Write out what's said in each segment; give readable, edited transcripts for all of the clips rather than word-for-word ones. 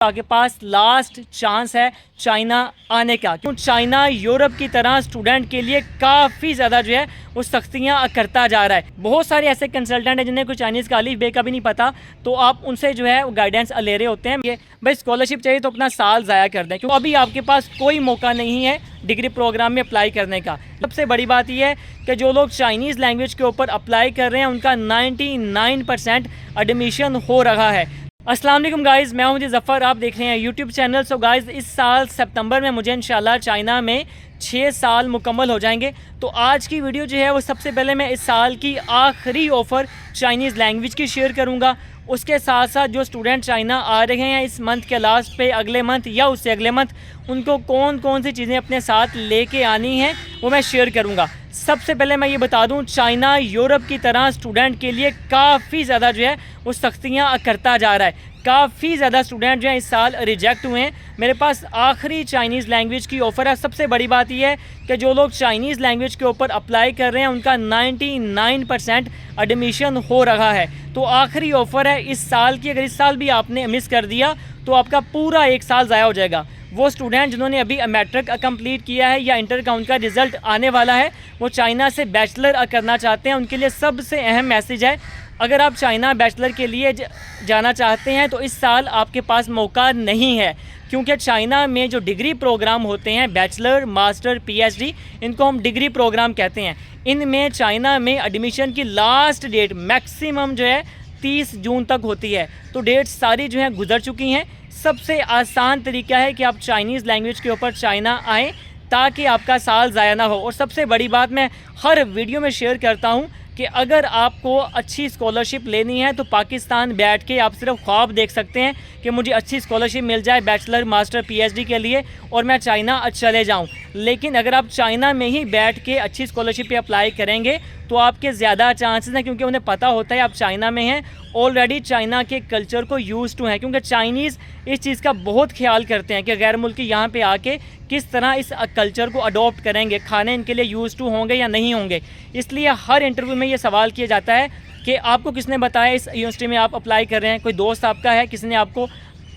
आपके पास last chance है China आने का, क्यों चाइना यूरोप की तरह स्टूडेंट के लिए काफ़ी ज़्यादा जो है वो सख्तियाँ करता जा रहा है। बहुत सारे ऐसे कंसल्टेंट हैं जिन्हें कोई चाइनीज़ का अलिफ बे का भी नहीं पता, तो आप उनसे जो है वो गाइडेंस ले रहे होते हैं। ये भाई स्कॉलरशिप चाहिए तो अपना साल ज़ाया कर दें, क्योंकि अभी आपके पास कोई मौका नहीं है डिग्री प्रोग्राम में अप्लाई करने का। सबसे बड़ी बात यह है कि जो लोग चाइनीज़ लैंग्वेज के ऊपर अप्लाई कर रहे हैं उनका 99% एडमिशन हो रहा है। अस्सलाम वालेकुम गाइज़, मैं हूं ज़फ़र, आप देख रहे हैं यूट्यूब चैनल। सो गाइज़, इस साल सितंबर में मुझे इंशाल्लाह चाइना में 6 साल मुकम्मल हो जाएंगे। तो आज की वीडियो जो है वो सबसे पहले मैं इस साल की आखिरी ऑफ़र चाइनीज़ लैंग्वेज की शेयर करूंगा। उसके साथ साथ जो स्टूडेंट चाइना आ रहे हैं इस मंथ के लास्ट पे, अगले मंथ या उससे अगले मंथ, उनको कौन कौन सी चीज़ें अपने साथ लेके आनी हैं वो मैं शेयर करूँगा। सबसे पहले मैं ये बता दूं, चाइना यूरोप की तरह स्टूडेंट के लिए काफ़ी ज़्यादा जो है वो सख्तियाँ करता जा रहा है। काफ़ी ज़्यादा स्टूडेंट जो हैं इस साल रिजेक्ट हुए हैं। मेरे पास आखिरी चाइनीज़ लैंग्वेज की ऑफ़र है। सबसे बड़ी बात यह है कि जो लोग चाइनीज़ लैंग्वेज के ऊपर अप्लाई कर रहे हैं उनका 99% एडमिशन हो रहा है। तो आखिरी ऑफ़र है इस साल की। अगर इस साल भी आपने मिस कर दिया तो आपका पूरा 1 साल ज़ाया हो जाएगा। वो स्टूडेंट जिन्होंने अभी मैट्रिक कंप्लीट किया है या इंटर का उनका रिज़ल्ट आने वाला है, वो चाइना से बैचलर करना चाहते हैं, उनके लिए सबसे अहम मैसेज है, अगर आप चाइना बैचलर के लिए जाना चाहते हैं तो इस साल आपके पास मौका नहीं है। क्योंकि चाइना में जो डिग्री प्रोग्राम होते हैं, बैचलर, मास्टर, पीएचडी, इनको हम डिग्री प्रोग्राम कहते हैं। इनमें चाइना में एडमिशन की लास्ट डेट मैक्सिमम जो है 30 जून तक होती है। तो डेट सारी जो है गुजर चुकी हैं। सबसे आसान तरीका है कि आप चाइनीज़ लैंग्वेज के ऊपर चाइना आएँ ताकि आपका साल ज़ाया ना हो। और सबसे बड़ी बात मैं हर वीडियो में शेयर करता हूँ कि अगर आपको अच्छी स्कॉलरशिप लेनी है तो पाकिस्तान बैठ के आप सिर्फ ख्वाब देख सकते हैं कि मुझे अच्छी स्कॉलरशिप मिल जाए बैचलर, मास्टर, पीएचडी के लिए और मैं चाइना चले जाऊं। लेकिन अगर आप चाइना में ही बैठ के अच्छी स्कॉलरशिप पे अप्लाई करेंगे तो आपके ज़्यादा चांसेस हैं, क्योंकि उन्हें पता होता है आप चाइना में हैं, ऑलरेडी चाइना के कल्चर को यूज़ टू हैं। क्योंकि चाइनीज़ इस चीज़ का बहुत ख्याल करते हैं कि गैर मुल्की यहाँ पे आके किस तरह इस कल्चर को अडॉप्ट करेंगे, खाने इनके लिए यूज़ टू होंगे या नहीं होंगे। इसलिए हर इंटरव्यू में ये सवाल किया जाता है कि आपको किसने बताया इस यूनिवर्सिटी में आप अप्लाई कर रहे हैं, कोई दोस्त आपका है, किसी ने आपको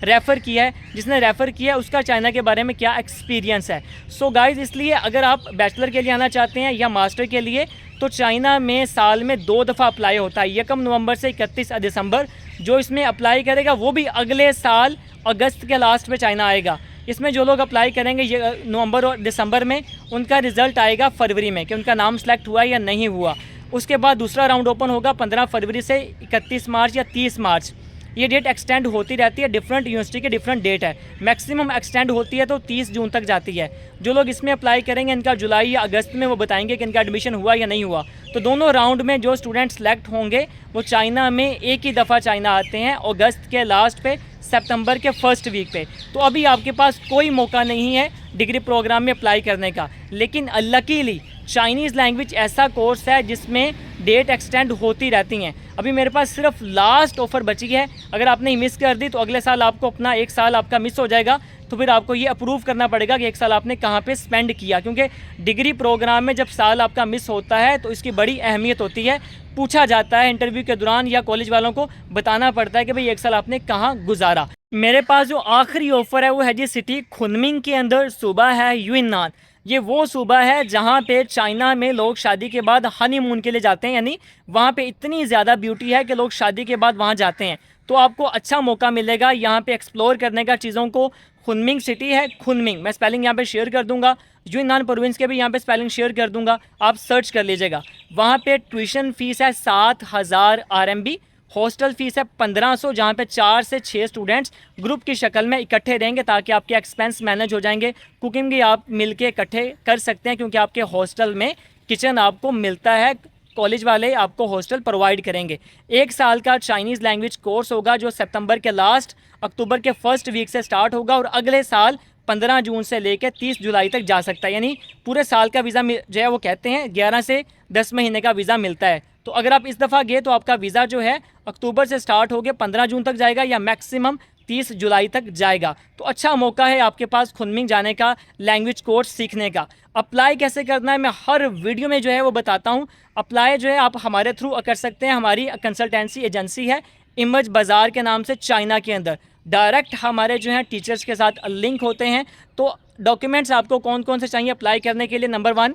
रेफ़र किया है, जिसने रेफ़र किया है उसका चाइना के बारे में क्या एक्सपीरियंस है। सो गाइज़, इसलिए अगर आप बैचलर के लिए आना चाहते हैं या मास्टर के लिए, तो चाइना में साल में 2 दफ़ा अप्लाई होता है, 1 नवंबर से 31 दिसंबर। जो इसमें अप्लाई करेगा वो भी अगले साल अगस्त के लास्ट में चाइना आएगा। इसमें जो लोग अप्लाई करेंगे ये नवंबर और दिसंबर में, उनका रिज़ल्ट आएगा फरवरी में कि उनका नाम सेलेक्ट हुआ या नहीं हुआ। उसके बाद दूसरा राउंड ओपन होगा 15 फरवरी से 31 मार्च या 30 मार्च। ये डेट एक्सटेंड होती रहती है, डिफरेंट यूनिवर्सिटी के डिफरेंट डेट है। मैक्सिमम एक्सटेंड होती है तो 30 जून तक जाती है। जो लोग इसमें अप्लाई करेंगे इनका जुलाई या अगस्त में वो बताएंगे कि इनका एडमिशन हुआ या नहीं हुआ। तो दोनों राउंड में जो स्टूडेंट सेलेक्ट होंगे वो चाइना में एक ही दफ़ा चाइना आते हैं, अगस्त के लास्ट पे, सितंबर के फर्स्ट वीक पे। तो अभी आपके पास कोई मौका नहीं है डिग्री प्रोग्राम में अप्लाई करने का। लेकिन लकीली चाइनीज़ लैंग्वेज ऐसा कोर्स है जिसमें डेट एक्सटेंड होती रहती हैं। अभी मेरे पास सिर्फ लास्ट ऑफ़र बची है। अगर आपने मिस कर दी तो अगले साल आपको अपना 1 साल आपका मिस हो जाएगा। तो फिर आपको ये अप्रूव करना पड़ेगा कि 1 साल आपने कहाँ पे स्पेंड किया, क्योंकि डिग्री प्रोग्राम में जब साल आपका मिस होता है तो इसकी बड़ी अहमियत होती है। पूछा जाता है इंटरव्यू के दौरान या कॉलेज वालों को बताना पड़ता है कि भाई 1 साल आपने कहाँ गुजारा। मेरे पास जो आखिरी ऑफ़र है वो है जी सिटी खुनमिंग के अंदर सूबा है यूननान। ये वो सूबा है जहाँ पे चाइना में लोग शादी के बाद हनीमून के लिए जाते हैं, यानी वहाँ पे इतनी ज़्यादा ब्यूटी है कि लोग शादी के बाद वहाँ जाते हैं। तो आपको अच्छा मौका मिलेगा यहाँ पे एक्सप्लोर करने का चीज़ों को। खुनमिंग सिटी है, खुनमिंग, मैं स्पेलिंग यहाँ पे शेयर कर दूँगा। यूननान प्रोविंस के भी यहाँ पे स्पेलिंग शेयर कर दूँगा, आप सर्च कर लीजिएगा। वहाँ पे ट्यूशन फ़ीस है 7000 RMB, हॉस्टल फ़ीस है 1500, जहाँ पे 4 से 6 स्टूडेंट्स ग्रुप की शक्ल में इकट्ठे रहेंगे ताकि आपके एक्सपेंस मैनेज हो जाएंगे। कुकिंग भी आप मिलके इकट्ठे कर सकते हैं क्योंकि आपके हॉस्टल में किचन आपको मिलता है, कॉलेज वाले आपको हॉस्टल प्रोवाइड करेंगे। 1 साल का चाइनीज़ लैंग्वेज कोर्स होगा जो सितंबर के लास्ट, अक्टूबर के फर्स्ट वीक से स्टार्ट होगा और अगले साल 15 जून से लेकर 30 जुलाई तक जा सकता है। यानी पूरे साल का वीज़ा जो है वो कहते हैं 11 से 10 महीने का वीज़ा मिलता है। तो अगर आप इस दफ़ा गए तो आपका वीज़ा जो है अक्टूबर से स्टार्ट हो गया 15 जून तक जाएगा या मैक्सिमम 30 जुलाई तक जाएगा। तो अच्छा मौका है आपके पास खुनमिंग जाने का, लैंग्वेज कोर्स सीखने का। अप्लाई कैसे करना है मैं हर वीडियो में जो है वो बताता हूँ। अप्लाई जो है आप हमारे थ्रू कर सकते हैं, हमारी कंसल्टेंसी एजेंसी है इमेज बाज़ार के नाम से चाइना के अंदर डायरेक्ट हमारे जो हैं टीचर्स के साथ लिंक होते हैं। तो डॉक्यूमेंट्स आपको कौन कौन से चाहिए अप्लाई करने के लिए? नंबर 1,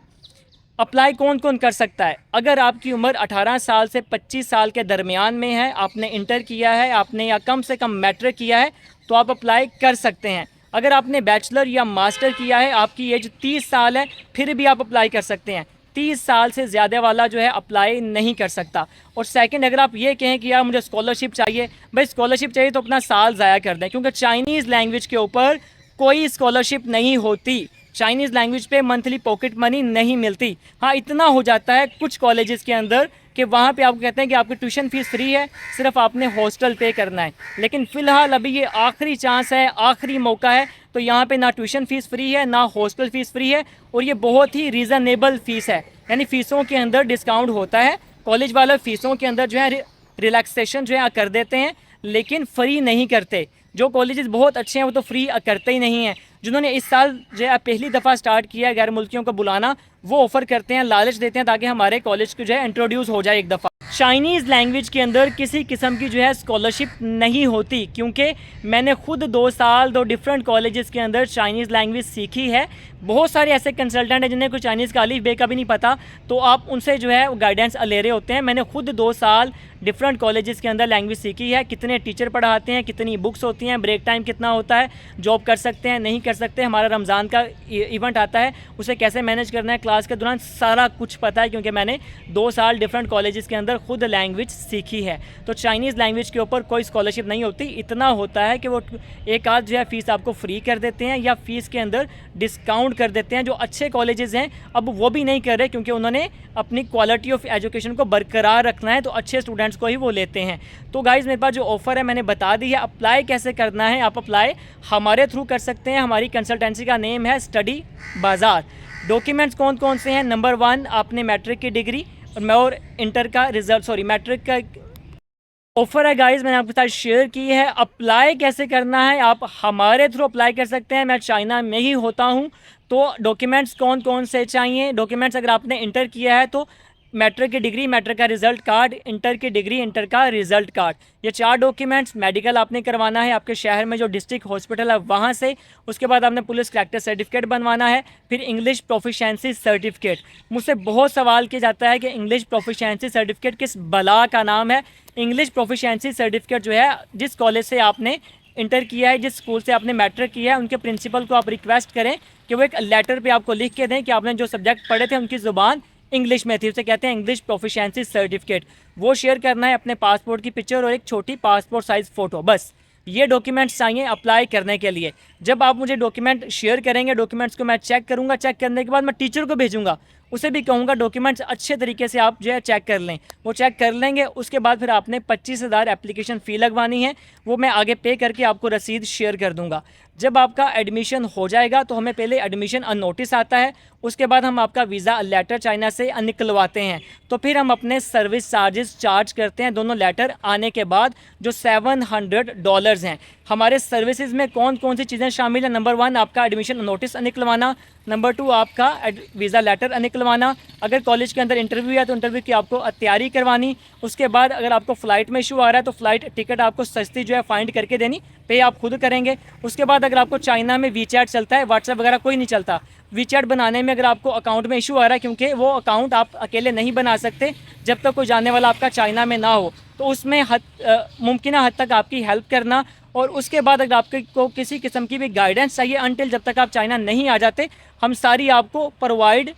अप्लाई कौन कौन कर सकता है? अगर आपकी उम्र 18 साल से 25 साल के दरमियान में है, आपने इंटर किया है, आपने या कम से कम मैट्रिक किया है, तो आप अप्लाई कर सकते हैं। अगर आपने बैचलर या मास्टर किया है, आपकी एज 30 साल है, फिर भी आप अप्लाई कर सकते हैं। 30 साल से ज़्यादा वाला जो है अप्लाई नहीं कर सकता। और सेकंड, अगर आप ये कहें कि यार मुझे स्कॉलरशिप चाहिए, भाई स्कॉलरशिप चाहिए तो अपना साल ज़ाया कर दें, क्योंकि चाइनीज़ लैंग्वेज के ऊपर कोई स्कॉलरशिप नहीं होती। चाइनीज़ लैंग्वेज पे मंथली पॉकेट मनी नहीं मिलती। हाँ, इतना हो जाता है कुछ कॉलेजेस के अंदर कि वहाँ पे आपको कहते हैं कि आपकी ट्यूशन फ़ीस फ्री है, सिर्फ आपने हॉस्टल पे करना है। लेकिन फ़िलहाल अभी ये आखिरी चांस है, आखिरी मौका है, तो यहाँ पे ना ट्यूशन फ़ीस फ्री है, ना हॉस्टल फ़ीस फ्री है, और ये बहुत ही रीज़नेबल फ़ीस है। यानी फ़ीसों के अंदर डिस्काउंट होता है। कॉलेज वाले फ़ीसों के अंदर जो है रिलैक्सेशन जो है कर देते हैं, लेकिन फ्री नहीं करते। जो कॉलेजेस बहुत अच्छे हैं वो तो फ्री करते ही नहीं हैं। जिन्होंने इस साल जो है पहली दफ़ा स्टार्ट किया है गैर मुल्कियों को बुलाना, वो ऑफ़र करते हैं, लालच देते हैं ताकि हमारे कॉलेज को जो है इंट्रोड्यूस हो जाए एक दफ़ा। चाइनीज़ लैंग्वेज के अंदर किसी किस्म की जो है स्कॉलरशिप नहीं होती, क्योंकि मैंने खुद 2 साल 2 डिफरेंट कॉलेजेस के अंदर चाइनीज़ लैंग्वेज सीखी है। बहुत सारे ऐसे कंसल्टेंट हैं जिन्हें कोई चाइनीज़ का अलिफ बे का भी नहीं पता, तो आप उनसे जो है गाइडेंस ले रहे होते हैं। मैंने खुद 2 साल डिफरेंट कॉलेजेस के अंदर लैंग्वेज सीखी है। कितने टीचर पढ़ाते हैं, कितनी बुक्स होती हैं, ब्रेक टाइम कितना होता है, जॉब कर सकते हैं नहीं कर सकते, हमारा रमज़ान का इवेंट आता है उसे कैसे मैनेज करना है क्लास के दौरान, सारा कुछ पता है, क्योंकि मैंने 2 साल डिफरेंट कॉलेजेस के अंदर खुद लैंग्वेज सीखी है। तो चाइनीज़ लैंग्वेज के ऊपर कोई स्कॉलरशिप नहीं होती। इतना होता है कि वो एक आध जो है फ़ीस आपको फ्री कर देते हैं या फ़ीस के अंदर डिस्काउंट कर देते हैं। जो अच्छे कॉलेजेस हैं अब वो भी नहीं कर रहे, क्योंकि उन्होंने अपनी क्वालिटी ऑफ एजुकेशन को बरकरार रखना है, तो अच्छे स्टूडेंट्स को ही वो लेते हैं। तो गाइज़ मेरे पास जो ऑफ़र है मैंने बता दी है। अप्लाई कैसे करना है? आप अप्लाई हमारे थ्रू कर सकते हैं। हमारी कंसल्टेंसी का नेम है स्टडी बाज़ार। डॉक्यूमेंट्स कौन कौन से हैं? नंबर 1, आपने मैट्रिक की डिग्री और इंटर का रिजल्ट, मैट्रिक का ऑफ़र है गाइज़, मैंने आपके साथ शेयर की है। अप्लाई कैसे करना है? आप हमारे थ्रू अप्लाई कर सकते हैं। मैं चाइना में ही होता हूँ। तो डॉक्यूमेंट्स कौन कौन से चाहिए? डॉक्यूमेंट्स, अगर आपने इंटर किया है तो मैट्रिक की डिग्री, मैट्रिक का रिज़ल्ट कार्ड, इंटर की डिग्री, इंटर का रिज़ल्ट कार्ड, ये 4 डॉक्यूमेंट्स। मेडिकल आपने करवाना है आपके शहर में जो डिस्ट्रिक्ट हॉस्पिटल है वहाँ से। उसके बाद आपने पुलिस कलेक्टर सर्टिफिकेट बनवाना है, फिर इंग्लिश प्रोफिशिएंसी सर्टिफिकेट। मुझसे बहुत सवाल किया जाता है कि इंग्लिश प्रोफिशिएंसी सर्टिफिकेट किस बला का नाम है? इंग्लिश प्रोफिशिएंसी सर्टिफिकेट जो है, जिस कॉलेज से आपने इंटर किया है, जिस स्कूल से आपने मैट्रिक किया है, उनके प्रिंसिपल को आप रिक्वेस्ट करें कि वो एक लेटर पे आपको लिख के दें कि आपने जो सब्जेक्ट पढ़े थे उनकी ज़ुबान इंग्लिश में थी, उसे कहते हैं इंग्लिश प्रोफिशिएंसी सर्टिफिकेट। वो शेयर करना है, अपने पासपोर्ट की पिक्चर और एक छोटी पासपोर्ट साइज़ फ़ोटो, बस ये डॉक्यूमेंट्स चाहिए अप्लाई करने के लिए। जब आप मुझे डॉक्यूमेंट शेयर करेंगे, डॉक्यूमेंट्स को मैं चेक करूँगा, चेक करने के बाद मैं टीचर को भेजूँगा, उसे भी कहूँगा डॉक्यूमेंट्स अच्छे तरीके से आप जो है चेक कर लें। वो चेक कर लेंगे, उसके बाद फिर आपने 25,000 एप्लीकेशन फ़ी लगवानी है, वो मैं आगे पे करके आपको रसीद शेयर कर दूँगा। जब आपका एडमिशन हो जाएगा तो हमें पहले एडमिशन नोटिस आता है, उसके बाद हम आपका वीज़ा लेटर चाइना से निकलवाते हैं, तो फिर हम अपने सर्विस चार्जेस चार्ज करते हैं दोनों लेटर आने के बाद, जो $700 हैं। हमारे सर्विसेज में कौन कौन सी चीज़ें शामिल हैं? नंबर 1, आपका एडमिशन नोटिस निकलवाना। नंबर 2, आपका वीज़ा लेटर निकलवाना। अगर कॉलेज के अंदर इंटरव्यू है तो इंटरव्यू की आपको तैयारी करवानी। उसके बाद अगर आपको फ़्लाइट में इशू आ रहा है तो फ़्लाइट टिकट आपको सस्ती जो है फाइंड करके देनी, पे आप खुद करेंगे। उसके बाद अगर आपको चाइना में वीचैट चलता है, व्हाट्सएप वगैरह कोई नहीं चलता, वीचैट बनाने में अगर आपको अकाउंट में इशू आ रहा है, क्योंकि वो अकाउंट आप अकेले नहीं बना सकते जब तक कोई जानने वाला आपका चाइना में ना हो, तो उसमें मुमकिन हद तक आपकी हेल्प करना। और उसके बाद अगर आपको किसी किस्म की भी गाइडेंस चाहिए, अनटिल जब तक आप चाइना नहीं आ जाते, हम सारी आपको प्रोवाइड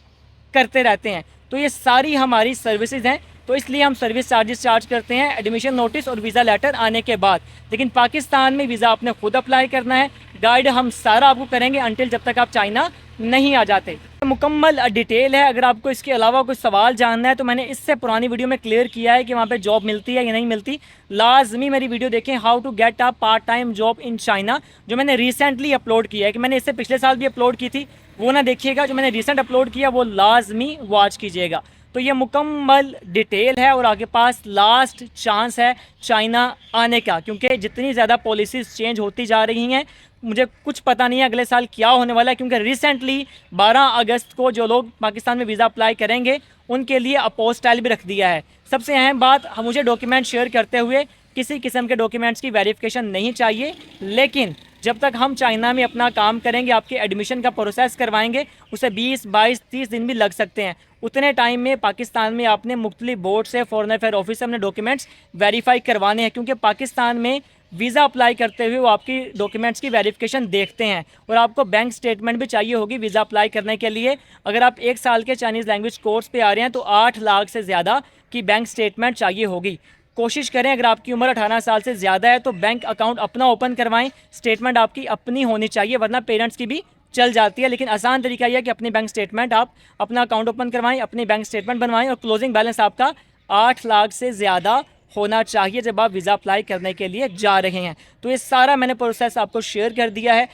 करते रहते हैं। तो ये सारी हमारी सर्विसेज हैं, तो इसलिए हम सर्विस चार्जेस चार्ज करते हैं एडमिशन नोटिस और वीज़ा लेटर आने के बाद। लेकिन पाकिस्तान में वीज़ा आपने खुद अप्लाई करना है, गाइड हम सारा आपको करेंगे अनटिल जब तक आप चाइना नहीं आ जाते। मुकम्मल डिटेल है। अगर आपको इसके अलावा कोई सवाल जानना है तो मैंने इससे पुरानी वीडियो में क्लियर किया है कि वहाँ पे जॉब मिलती है या नहीं मिलती। लाजमी मेरी वीडियो देखें, how to get a part time job in China, जो मैंने रिसेंटली अपलोड किया है, कि मैंने इससे पिछले साल भी अपलोड की थी, वो ना देखिएगा। जो मैंने रिसेंट अपलोड किया वो लाजमी वॉच कीजिएगा। तो ये मुकम्मल डिटेल है और आगे पास लास्ट चांस है चाइना आने का, क्योंकि जितनी ज़्यादा पॉलिसीज़ चेंज होती जा रही हैं, मुझे कुछ पता नहीं है अगले साल क्या होने वाला है। क्योंकि रिसेंटली 12 अगस्त को जो लोग पाकिस्तान में वीज़ा अप्लाई करेंगे उनके लिए अपोस्टाइल भी रख दिया है। सबसे अहम बात, मुझे डॉक्यूमेंट शेयर करते हुए किसी किस्म के डॉक्यूमेंट्स की वेरिफिकेशन नहीं चाहिए। लेकिन जब तक हम चाइना में अपना काम करेंगे, आपके एडमिशन का प्रोसेस करवाएंगे, उसे 20, 22, 30 दिन भी लग सकते हैं। उतने टाइम में पाकिस्तान में आपने मुख्तलिफ बोर्ड से, फॉरेन अफेयर ऑफिस से अपने डॉक्यूमेंट्स वेरीफाई करवाने हैं, क्योंकि पाकिस्तान में वीज़ा अप्लाई करते हुए वो आपकी डॉक्यूमेंट्स की वेरिफिकेशन देखते हैं। और आपको बैंक स्टेटमेंट भी चाहिए होगी वीज़ा अप्लाई करने के लिए। अगर आप 1 साल के चाइनीज़ लैंग्वेज कोर्स पे आ रहे हैं तो 8 लाख से ज़्यादा की बैंक स्टेटमेंट चाहिए होगी। कोशिश करें, अगर आपकी उम्र 18 साल से ज़्यादा है तो बैंक अकाउंट अपना ओपन करवाएं। स्टेटमेंट आपकी अपनी होनी चाहिए, वरना पेरेंट्स की भी चल जाती है। लेकिन आसान तरीका यह है कि अपनी बैंक स्टेटमेंट, आप अपना अकाउंट ओपन करवाएं, अपनी बैंक स्टेटमेंट बनवाएं और क्लोजिंग बैलेंस आपका 8 लाख से ज़्यादा होना चाहिए जब आप वीज़ा अप्लाई करने के लिए जा रहे हैं। तो ये सारा मैंने प्रोसेस आपको शेयर कर दिया है।